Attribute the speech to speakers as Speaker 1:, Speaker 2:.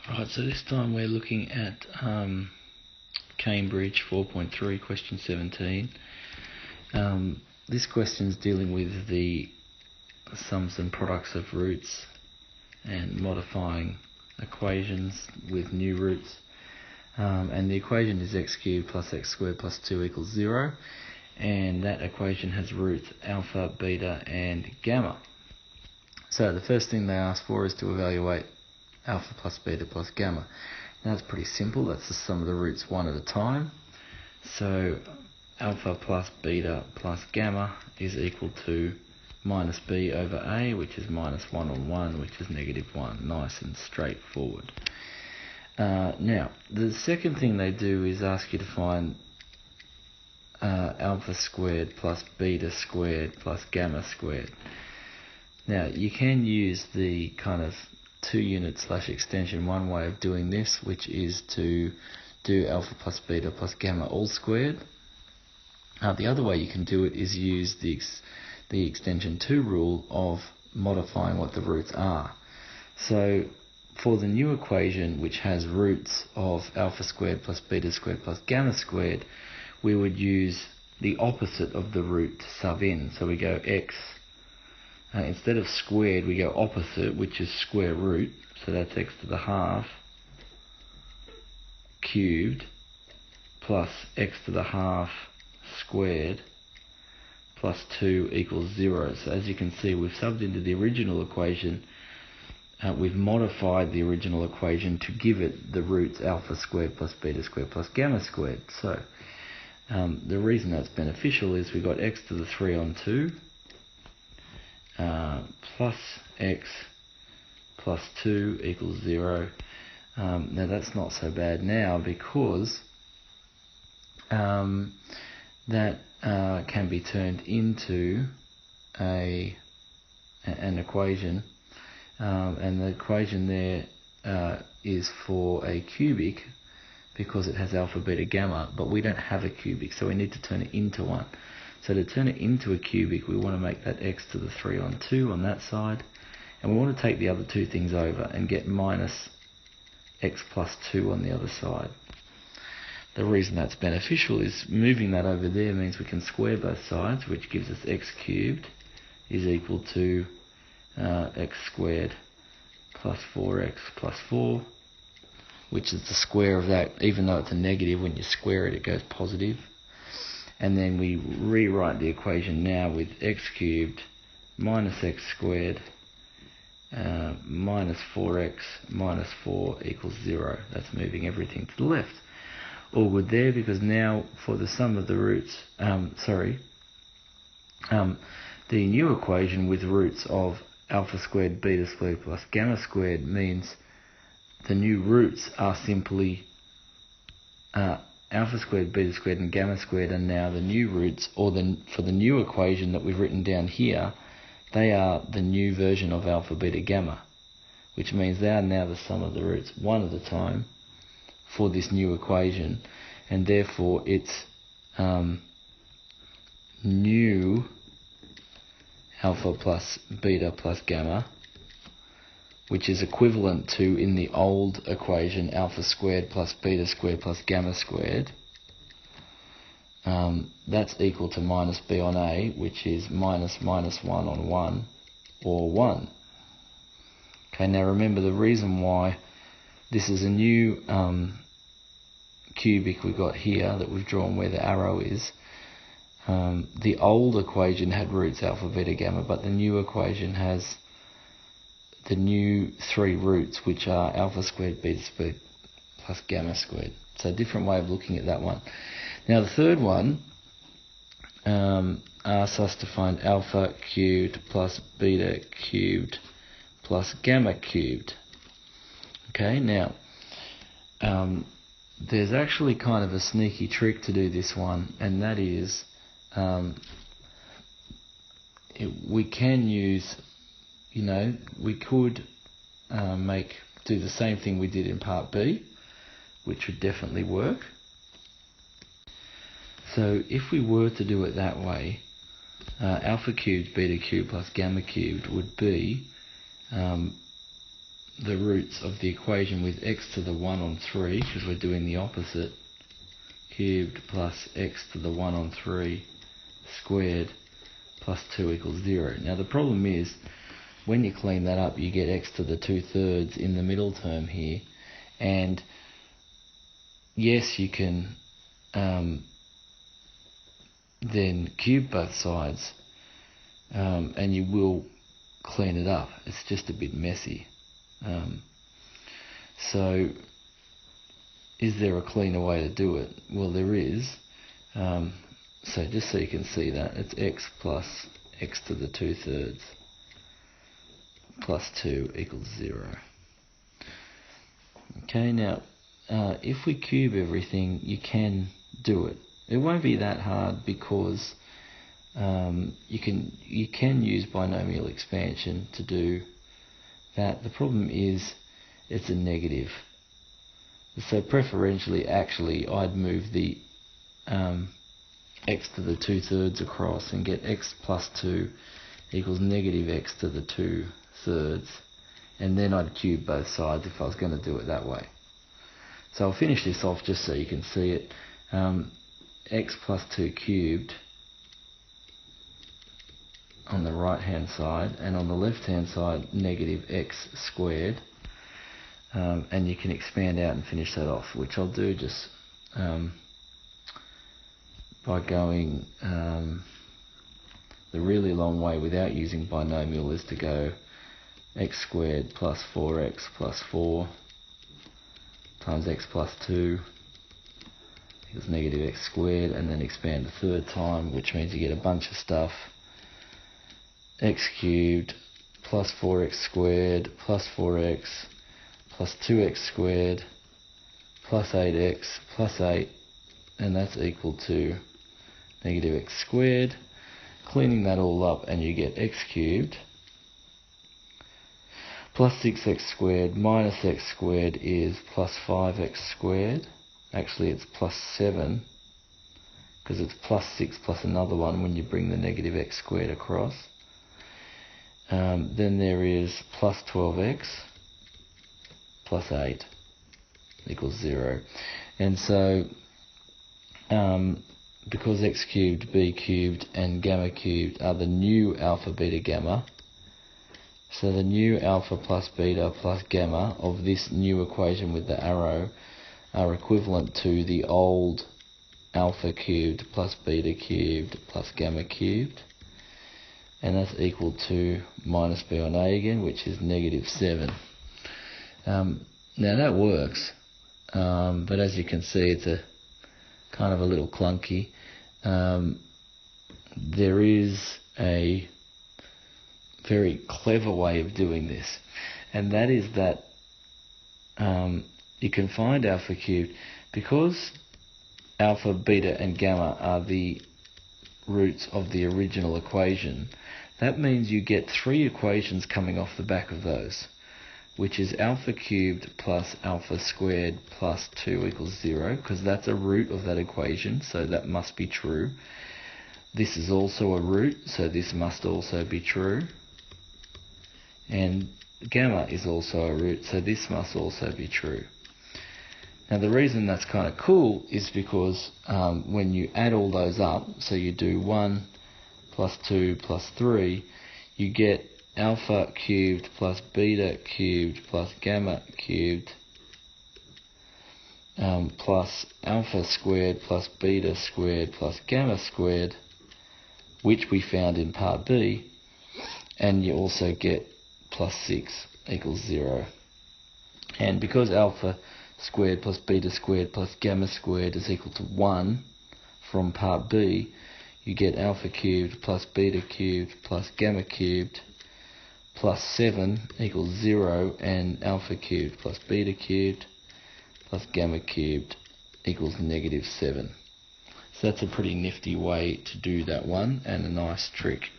Speaker 1: Right, so this time we're looking at Cambridge 4.3, question 17. This question is dealing with the sums and products of roots and modifying equations with new roots. And the equation is x cubed plus x squared plus 2 equals 0. And that equation has roots alpha, beta, and gamma. So the first thing they ask for is to evaluate alpha plus beta plus gamma. Now that's pretty simple. That's the sum of the roots one at a time. So alpha plus beta plus gamma is equal to minus b over a, which is minus 1 on 1, which is negative 1. Nice and straightforward. Now, the second thing they do is ask you to find alpha squared plus beta squared plus gamma squared. Now, you can use the kind of 2-unit / extension one way of doing this, which is to do alpha plus beta plus gamma all squared. The other way you can do it is use the extension 2 rule of modifying what the roots are. So for the new equation, which has roots of alpha squared plus beta squared plus gamma squared, we would use the opposite of the root to sub in. So we go x, instead of squared, we go opposite, which is square root. So that's x to the half cubed plus x to the half squared plus 2 equals 0. So as you can see, we've subbed into the original equation. We've modified the original equation to give it the roots alpha squared plus beta squared plus gamma squared. So the reason that's beneficial is we've got x to the 3 on 2 plus x plus 2 equals 0. Now that's not so bad now, because that can be turned into an equation, and the equation there is for a cubic, because it has alpha, beta, gamma, but we don't have a cubic, so we need to turn it into one. So to turn it into a cubic, we want to make that x to the 3 on 2 on that side, and we want to take the other two things over and get minus x plus 2 on the other side. The reason that's beneficial is moving that over there means we can square both sides, which gives us x cubed is equal to x squared plus 4x plus 4, which is the square of that. Even though it's a negative, when you square it, it goes positive. And then we rewrite the equation now with x cubed minus x squared minus 4x minus 4 equals 0. That's moving everything to the left. All good there, because now for the sum of the roots, the new equation with roots of alpha squared beta squared plus gamma squared means the new roots are simply alpha squared, beta squared, and gamma squared are now the new roots, or for the new equation that we've written down here, they are the new version of alpha, beta, gamma, which means they are now the sum of the roots one at a time for this new equation, and therefore it's new alpha plus beta plus gamma, which is equivalent to, in the old equation, alpha squared plus beta squared plus gamma squared. That's equal to minus b on a, which is minus 1 on 1, or 1. Okay, now remember, the reason why this is a new cubic we've got here that we've drawn where the arrow is, the old equation had roots alpha, beta, gamma, but the new equation has the new 3 roots, which are alpha squared, beta squared plus gamma squared. So a different way of looking at that one. Now the third one asks us to find alpha cubed plus beta cubed plus gamma cubed. Okay, now there's actually kind of a sneaky trick to do this one, and that is we can use, we could do the same thing we did in part B, which would definitely work. So if we were to do it that way, alpha cubed, beta cubed plus gamma cubed would be the roots of the equation with x to the 1 on 3, because we're doing the opposite, cubed plus x to the 1 on 3 squared plus 2 equals 0. Now the problem is, when you clean that up, you get x to the 2/3 in the middle term here, and yes, you can then cube both sides, and you will clean it up. It's just a bit messy. So is there a cleaner way to do it? Well, there is. So just so you can see that, it's x plus x to the 2/3 plus 2 equals 0. Okay, now if we cube everything, you can do it. It won't be that hard, because you can use binomial expansion to do that. The problem is it's a negative. So preferentially, actually, I'd move the x to the 2/3 across and get x plus 2 equals negative x to the 2/3, and then I'd cube both sides if I was going to do it that way. So I'll finish this off just so you can see it. X plus 2 cubed on the right hand side, and on the left hand side negative x squared, and you can expand out and finish that off, which I'll do just by going the really long way without using binomial, is to go x squared plus 4x plus 4 times x plus 2 equals negative x squared, and then expand a third time, which means you get a bunch of stuff. X cubed plus 4x squared plus 4x plus 2x squared plus 8x plus 8, and that's equal to negative x squared. Cleaning that all up, and you get x cubed plus 6x squared minus x squared is plus 5x squared. Actually, it's plus 7, because it's plus 6 plus another one when you bring the negative x squared across. Then there is plus 12x plus 8 equals 0. And so, because x cubed, b cubed, and gamma cubed are the new alpha, beta, gamma, so the new alpha plus beta plus gamma of this new equation with the arrow are equivalent to the old alpha cubed plus beta cubed plus gamma cubed, and that's equal to minus b on a again, which is negative 7. Now that works, but as you can see, it's a kind of a little clunky. There is a very clever way of doing this, and that is that you can find alpha cubed, because alpha, beta, and gamma are the roots of the original equation. That means you get 3 equations coming off the back of those, which is alpha cubed plus alpha squared plus 2 equals 0, because that's a root of that equation, so that must be true. This is also a root, so this must also be true. And gamma is also a root, so this must also be true. Now the reason that's kind of cool is because when you add all those up, so you do 1 plus 2 plus 3, you get alpha cubed plus beta cubed plus gamma cubed plus alpha squared plus beta squared plus gamma squared, which we found in part B, and you also get plus 6 equals 0. And because alpha squared plus beta squared plus gamma squared is equal to 1 from part B, you get alpha cubed plus beta cubed plus gamma cubed plus 7 equals 0, and alpha cubed plus beta cubed plus gamma cubed equals negative 7. So that's a pretty nifty way to do that one, and a nice trick.